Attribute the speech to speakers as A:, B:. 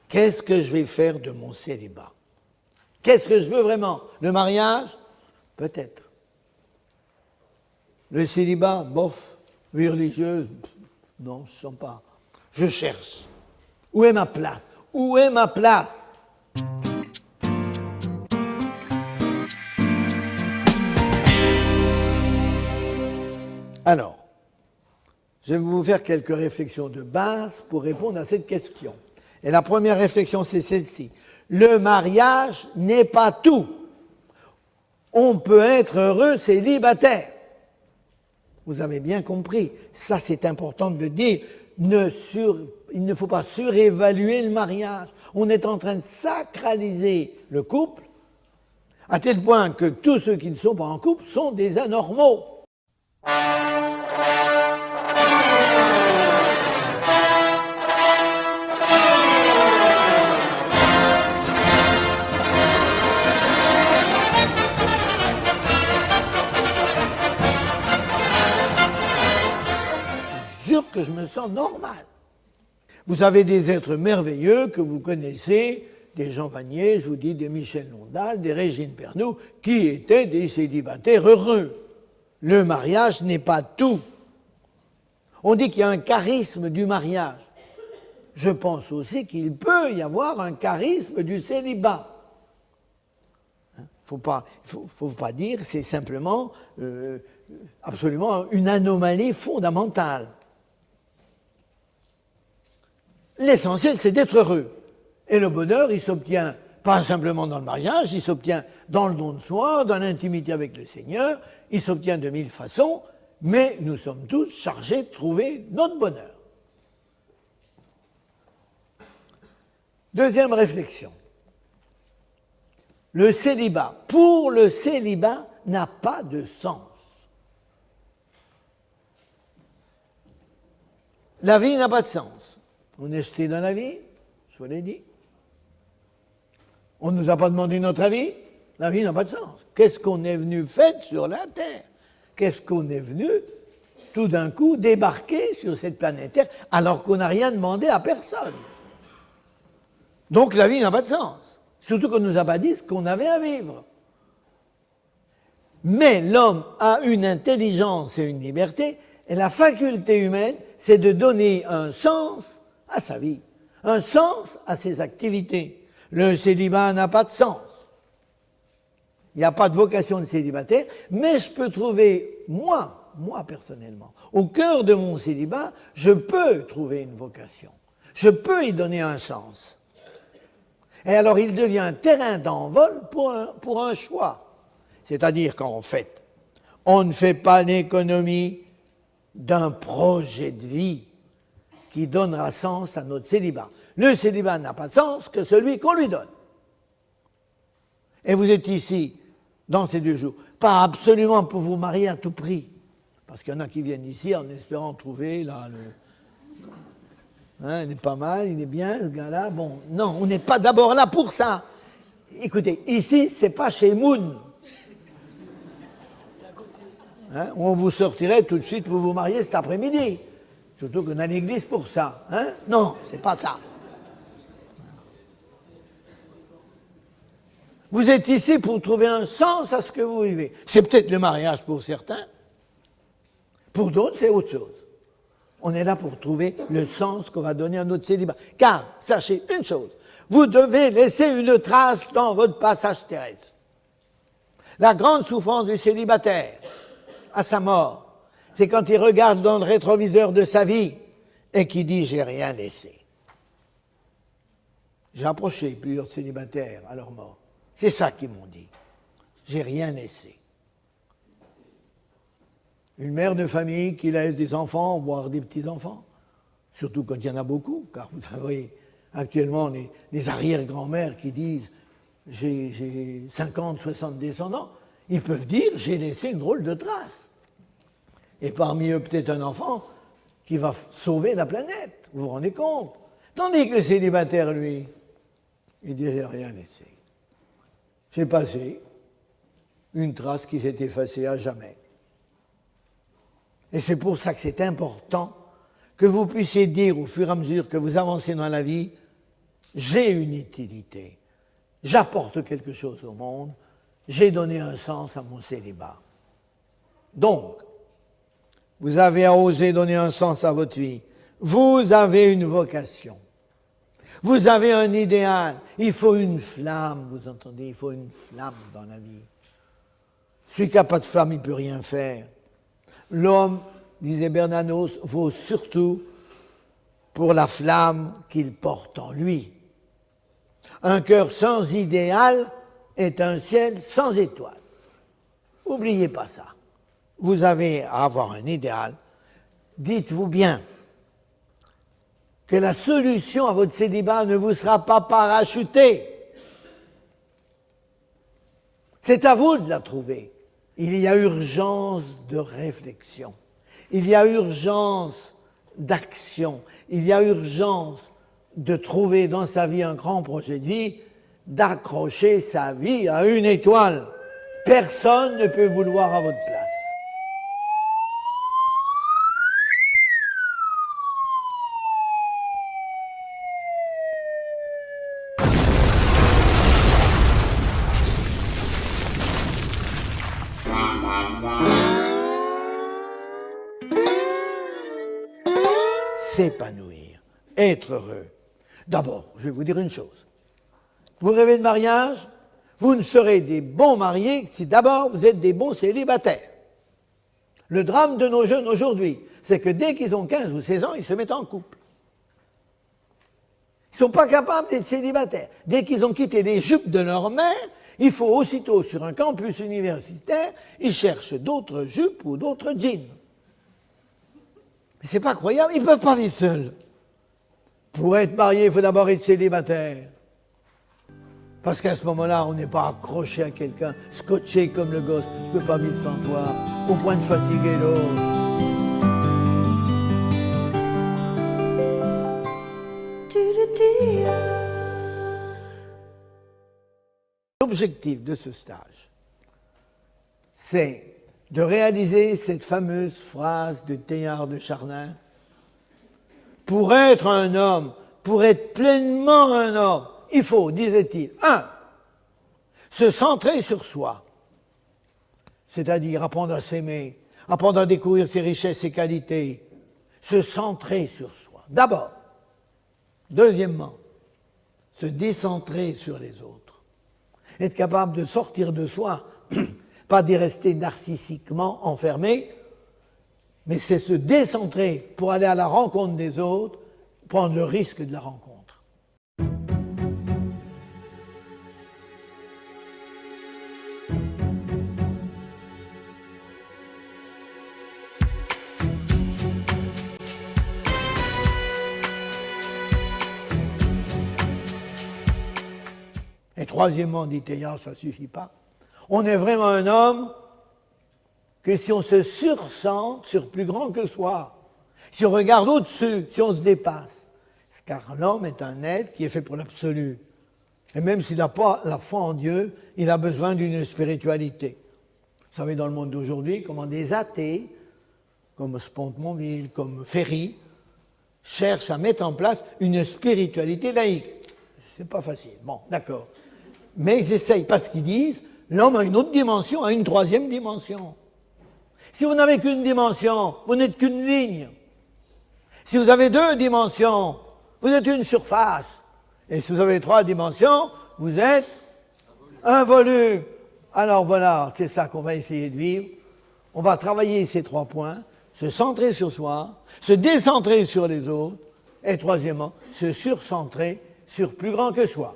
A: Qu'est-ce que je vais faire de mon célibat? Qu'est-ce que je veux vraiment? Le mariage? Peut-être. Le célibat, bof. Vie religieuse? Non, je ne sens pas. Je cherche. Où est ma place? Où est ma place? Alors, je vais vous faire quelques réflexions de base pour répondre à cette question. Et la première réflexion, c'est celle-ci. Le mariage n'est pas tout. On peut être heureux célibataire. Vous avez bien compris. Ça, c'est important de le dire. Il ne faut pas surévaluer le mariage. On est en train de sacraliser le couple, à tel point que tous ceux qui ne sont pas en couple sont des anormaux. Que je me sens normal. Vous avez des êtres merveilleux que vous connaissez, des Jean Vanier, je vous dis, des Michel Londal, des Régine Pernoud, qui étaient des célibataires heureux. Le mariage n'est pas tout. On dit qu'il y a un charisme du mariage. Je pense aussi qu'il peut y avoir un charisme du célibat. Faut pas dire, c'est simplement absolument une anomalie fondamentale. L'essentiel, c'est d'être heureux. Et le bonheur, il s'obtient pas simplement dans le mariage, il s'obtient dans le don de soi, dans l'intimité avec le Seigneur, il s'obtient de mille façons, mais nous sommes tous chargés de trouver notre bonheur. Deuxième réflexion. Le célibat, pour le célibat, n'a pas de sens. La vie n'a pas de sens. On est jeté dans la vie, je vous l'ai dit. On ne nous a pas demandé notre avis, la vie n'a pas de sens. Qu'est-ce qu'on est venu faire sur la Terre? Qu'est-ce qu'on est venu, tout d'un coup, débarquer sur cette planète Terre, alors qu'on n'a rien demandé à personne? Donc la vie n'a pas de sens. Surtout qu'on ne nous a pas dit ce qu'on avait à vivre. Mais l'homme a une intelligence et une liberté, et la faculté humaine, c'est de donner un sens à sa vie, un sens à ses activités. Le célibat n'a pas de sens. Il n'y a pas de vocation de célibataire, mais je peux trouver, moi personnellement, au cœur de mon célibat, je peux trouver une vocation. Je peux y donner un sens. Et alors il devient un terrain d'envol pour un choix. C'est-à-dire qu'en fait, on ne fait pas l'économie d'un projet de vie qui donnera sens à notre célibat. Le célibat n'a pas de sens que celui qu'on lui donne. Et vous êtes ici, dans ces 2 jours, pas absolument pour vous marier à tout prix, parce qu'il y en a qui viennent ici en espérant trouver, là, il est pas mal, il est bien, ce gars-là. Bon, non, on n'est pas d'abord là pour ça. Écoutez, ici, c'est pas chez Moon. On vous sortirait tout de suite pour vous marier cet après-midi. Surtout qu'on a l'église pour ça. Non, c'est pas ça. Vous êtes ici pour trouver un sens à ce que vous vivez. C'est peut-être le mariage pour certains. Pour d'autres, c'est autre chose. On est là pour trouver le sens qu'on va donner à notre célibat. Car, sachez une chose, vous devez laisser une trace dans votre passage terrestre. La grande souffrance du célibataire, à sa mort, c'est quand il regarde dans le rétroviseur de sa vie et qu'il dit « j'ai rien laissé ». J'ai approché plusieurs célibataires à leur mort. C'est ça qu'ils m'ont dit. J'ai rien laissé. Une mère de famille qui laisse des enfants, voire des petits-enfants, surtout quand il y en a beaucoup, car vous savez, actuellement, les arrière-grands-mères qui disent « j'ai 50, 60 descendants », ils peuvent dire « j'ai laissé une drôle de trace ». Et parmi eux, peut-être un enfant qui va sauver la planète, vous vous rendez compte? Tandis que le célibataire, lui, il dit « j'ai rien laissé ». J'ai passé une trace qui s'est effacée à jamais. Et c'est pour ça que c'est important que vous puissiez dire au fur et à mesure que vous avancez dans la vie, j'ai une utilité, j'apporte quelque chose au monde, j'ai donné un sens à mon célibat. Donc, vous avez osé donner un sens à votre vie, vous avez une vocation, vous avez un idéal, il faut une flamme, vous entendez, il faut une flamme dans la vie. Celui qui n'a pas de flamme, il ne peut rien faire. L'homme, disait Bernanos, vaut surtout pour la flamme qu'il porte en lui. Un cœur sans idéal est un ciel sans étoiles. N'oubliez pas ça. Vous avez à avoir un idéal. Dites-vous bien que la solution à votre célibat ne vous sera pas parachutée. C'est à vous de la trouver. Il y a urgence de réflexion. Il y a urgence d'action. Il y a urgence de trouver dans sa vie un grand projet de vie, d'accrocher sa vie à une étoile. Personne ne peut vouloir à votre place. S'épanouir, être heureux. D'abord, je vais vous dire une chose. Vous rêvez de mariage, vous ne serez des bons mariés que si d'abord vous êtes des bons célibataires. Le drame de nos jeunes aujourd'hui, c'est que dès qu'ils ont 15 ou 16 ans, ils se mettent en couple. Ils ne sont pas capables d'être célibataires. Dès qu'ils ont quitté les jupes de leur mère, il faut aussitôt, sur un campus universitaire, ils cherchent d'autres jupes ou d'autres jeans. Mais c'est pas croyable, ils ne peuvent pas vivre seuls. Pour être marié, il faut d'abord être célibataire. Parce qu'à ce moment-là, on n'est pas accroché à quelqu'un, scotché comme le gosse. Je ne peux pas vivre sans toi, au point de fatiguer l'autre. L'objectif de ce stage, c'est de réaliser cette fameuse phrase de Teilhard de Chardin. Pour être un homme, pour être pleinement un homme, il faut, disait-il, 1. Se centrer sur soi, c'est-à-dire apprendre à s'aimer, apprendre à découvrir ses richesses, ses qualités, se centrer sur soi. D'abord. Deuxièmement, se décentrer sur les autres. Être capable de sortir de soi, pas d'y rester narcissiquement enfermé, mais c'est se décentrer pour aller à la rencontre des autres, prendre le risque de la rencontre. Et troisièmement, dit Teilhard, ça ne suffit pas. On est vraiment un homme que si on se surcentre sur plus grand que soi, si on regarde au-dessus, si on se dépasse. Car l'homme est un être qui est fait pour l'absolu. Et même s'il n'a pas la foi en Dieu, il a besoin d'une spiritualité. Vous savez, dans le monde d'aujourd'hui, comment des athées, comme Spont-Monville, comme Ferry, cherchent à mettre en place une spiritualité laïque. C'est pas facile. Bon, d'accord. Mais ils essayent parce qu'ils disent, l'homme a une autre dimension, a une troisième dimension. Si vous n'avez qu'une dimension, vous n'êtes qu'une ligne. Si vous avez 2 dimensions, vous êtes une surface. Et si vous avez 3 dimensions, vous êtes un volume. Alors voilà, c'est ça qu'on va essayer de vivre. On va travailler ces 3 points, se centrer sur soi, se décentrer sur les autres, et troisièmement, se surcentrer sur plus grand que soi.